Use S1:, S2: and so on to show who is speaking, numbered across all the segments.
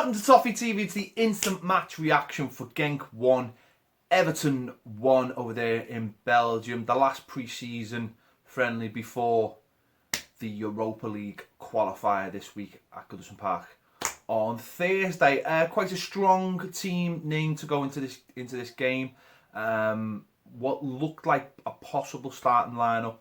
S1: Welcome to Toffee TV. It's the instant match reaction for Genk 1, Everton 1 over there in Belgium. The last pre-season friendly before the Europa League qualifier this week at Goodison Park on Thursday. Quite a strong team name to go into this game. What looked like a possible starting lineup,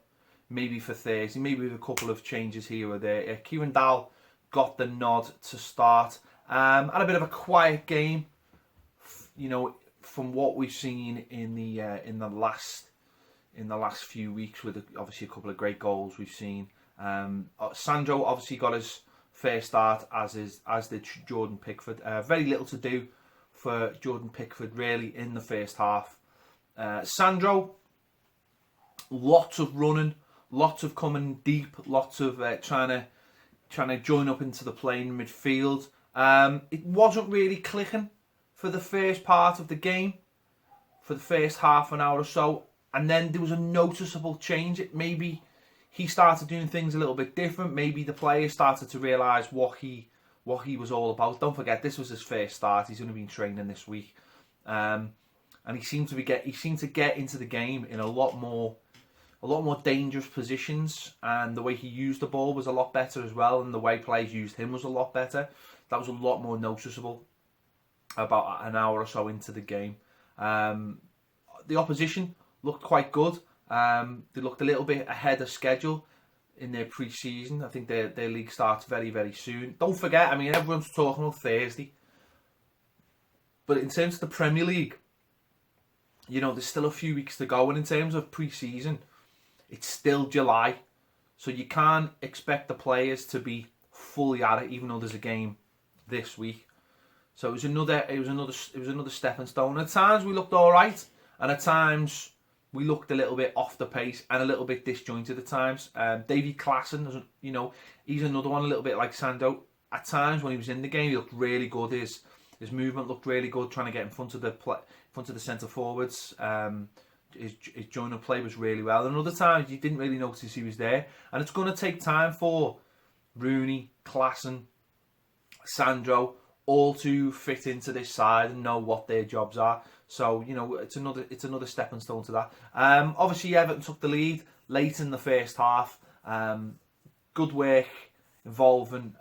S1: maybe for Thursday, maybe with a couple of changes here or there. Kieran Dowell got the nod to start. Had a bit of a quiet game, you know, from what we've seen in the last few weeks, with obviously a couple of great goals we've seen. Sandro obviously got his first start, as did Jordan Pickford. Very little to do for Jordan Pickford really in the first half. Sandro, lots of running, lots of coming deep, lots of trying to join up into the playing midfield. It wasn't really clicking for the first part of the game, for the first half an hour or so, and then there was a noticeable change. Maybe he started doing things a little bit different. Maybe the players started to realise what he was all about. Don't forget, this was his first start. He's only been training this week, and he seemed to get into the game in a lot more dangerous positions, and the way he used the ball was a lot better as well, and the way players used him was a lot better. That was a lot more noticeable about an hour or so into the game. The opposition looked quite good. They looked a little bit ahead of schedule in their pre-season. I think their league starts very, very soon. Don't forget, I mean, everyone's talking about Thursday, but in terms of the Premier League, you know, there's still a few weeks to go, and in terms of pre-season, it's still July, so you can't expect the players to be fully at it, even though there's a game this week. So it was another stepping stone. At times we looked all right, and at times we looked a little bit off the pace and a little bit disjointed at times. Davy Klaassen, you know, he's another one a little bit like Sando. At times when he was in the game, he looked really good. His movement looked really good, trying to get in front of the centre forwards. His join-up play was really well. And other times you didn't really notice he was there. And it's going to take time for Rooney, Klaassen, Sandro all to fit into this side and know what their jobs are. So, you know, it's another stepping stone to that. Obviously Everton took the lead late in the first half. Good work involving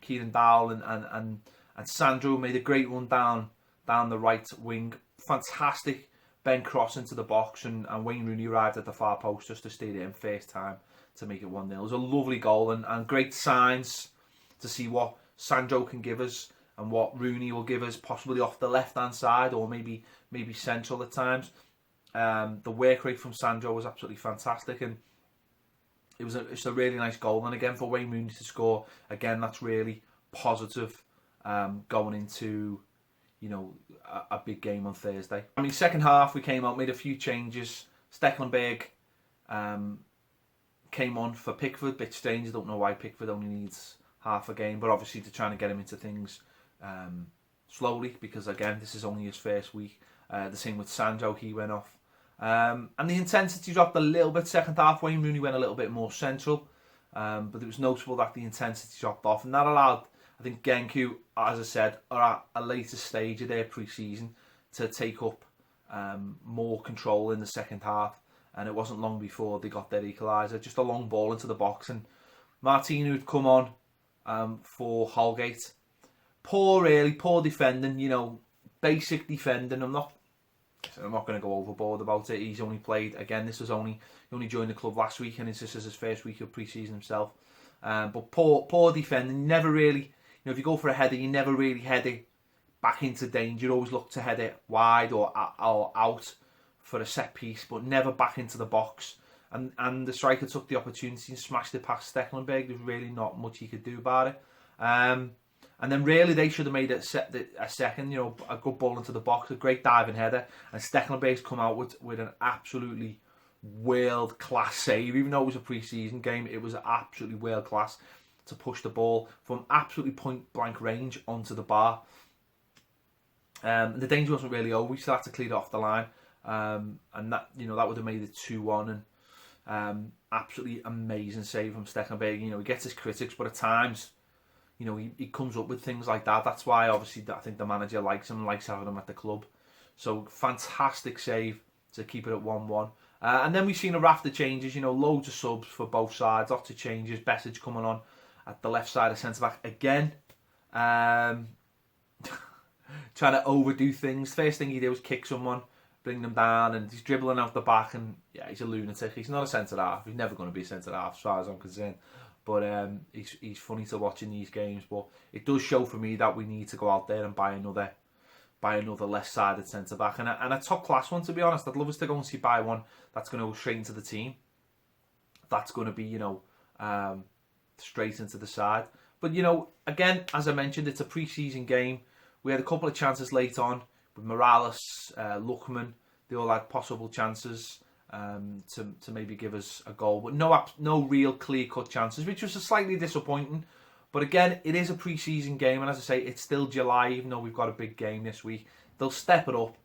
S1: Kieran Dowell and Sandro. Made a great run down the right wing. Fantastic Ben cross into the box, and Wayne Rooney arrived at the far post just to stay there in first time to make it 1-0. It was a lovely goal, and great signs to see what Sandro can give us and what Rooney will give us, possibly off the left-hand side or maybe central at times. The work rate from Sandro was absolutely fantastic, and it's a really nice goal. And again, for Wayne Rooney to score, again, that's really positive going into, you know, a big game on Thursday. I mean, second half we came out, made a few changes. Stekelenburg came on for Pickford. Bit strange. I don't know why Pickford only needs half a game, but obviously to try and get him into things slowly, because again, this is only his first week. The same with Sandro, he went off. And the intensity dropped a little bit second half. Wayne Rooney went a little bit more central, but it was notable that the intensity dropped off, and that allowed, I think, Genk, who, as I said, are at a later stage of their pre-season, to take up more control in the second half. And it wasn't long before they got their equaliser. Just a long ball into the box, and Martino had come on for Holgate. Poor defending, you know, basic defending. I'm not going to go overboard about it. He's only played, again, he only joined the club last week, and this is his first week of pre-season himself. But poor defending. Never really, you know, if you go for a header, you never really head it back into danger. You always look to head it wide or out for a set piece, but never back into the box. And the striker took the opportunity and smashed it past Stekelenburg. There's really not much he could do about it. And then really they should have made it a second, you know, a good ball into the box, a great diving header, and Stekelenburg's come out with an absolutely world-class save. Even though it was a pre-season game, it was absolutely world-class to push the ball from absolutely point-blank range onto the bar. The danger wasn't really over. We still had to clear it off the line, and that, you know, that would have made it 2-1. And absolutely amazing save from Stekelenburg. You know, he gets his critics, but at times, you know, he comes up with things like that. That's why, obviously, I think the manager likes him, likes having him at the club. So, fantastic save to keep it at 1-1. And then we've seen a raft of changes, you know, loads of subs for both sides, lots of changes. Bessage coming on at the left side of centre-back again. Trying to overdo things. First thing he did was kick someone, bring them down, and he's dribbling out the back, and yeah, he's a lunatic. He's not a centre-half. He's never going to be a centre-half as far as I'm concerned. But he's funny to watch in these games. But it does show for me that we need to go out there and buy another left-sided centre-back. And a top-class one, to be honest. I'd love us to go and buy one that's going to go straight into the team. That's going to be, you know, straight into the side. But, you know, again, as I mentioned, it's a pre-season game. We had a couple of chances late on with Morales, Lookman. They all had possible chances to maybe give us a goal. But no real clear-cut chances, which was slightly disappointing. But again, it is a pre-season game. And as I say, it's still July, even though we've got a big game this week. They'll step it up.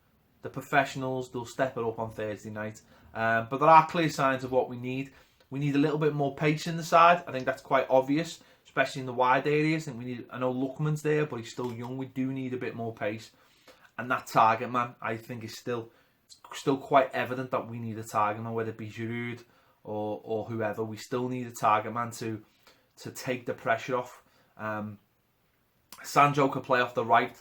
S1: The professionals, they'll step it up on Thursday night. But there are clear signs of what we need. We need a little bit more pace in the side. I think that's quite obvious, especially in the wide areas. I know Lookman's there, but he's still young. We do need a bit more pace. And that target man, I think, is still quite evident that we need a target man, whether it be Giroud or whoever. We still need a target man to take the pressure off. Sancho could play off the right.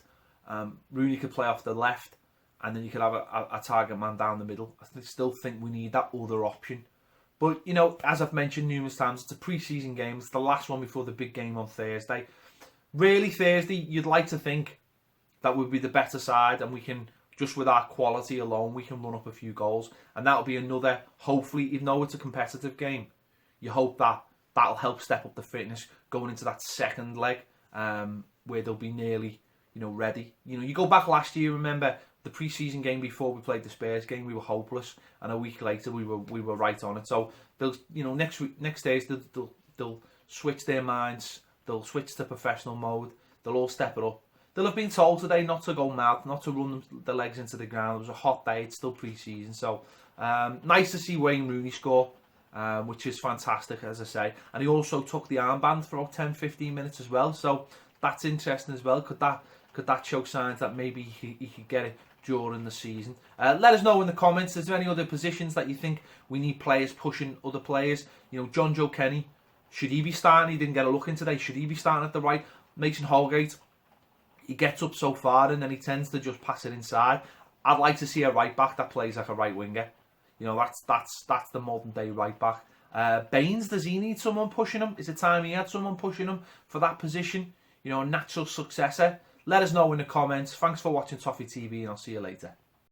S1: Rooney could play off the left. And then you could have a target man down the middle. I still think we need that other option. But, you know, as I've mentioned numerous times, it's a pre-season game. It's the last one before the big game on Thursday. Really, Thursday, you'd like to think that would be the better side, and we can, just with our quality alone, we can run up a few goals. And that'll be another, hopefully, even though it's a competitive game, you hope that that'll help step up the fitness going into that second leg, where they'll be nearly, you know, ready. You know, you go back last year, remember, the pre-season game before we played the Spurs game, we were hopeless, and a week later we were right on it. So they'll, you know, next days they'll switch their minds, they'll switch to professional mode, they'll all step it up. They'll have been told today not to go mad, not to run the legs into the ground. It was a hot day, it's still pre-season, so nice to see Wayne Rooney score, which is fantastic, as I say. And he also took the armband for about 10-15 minutes as well, so that's interesting as well. Could that show signs that maybe he could get it during the season? Let us know in the comments. Is there any other positions that you think we need players pushing other players? You know, John Joe Kenny, should he be starting? He didn't get a look in today. Should he be starting at the right? Mason Holgate, he gets up so far and then he tends to just pass it inside. I'd like to see a right back that plays like a right winger. You know, that's the modern day right back. Baines, does he need someone pushing him? Is it time he had someone pushing him for that position? You know, a natural successor. Let us know in the comments. Thanks for watching Toffee TV, and I'll see you later.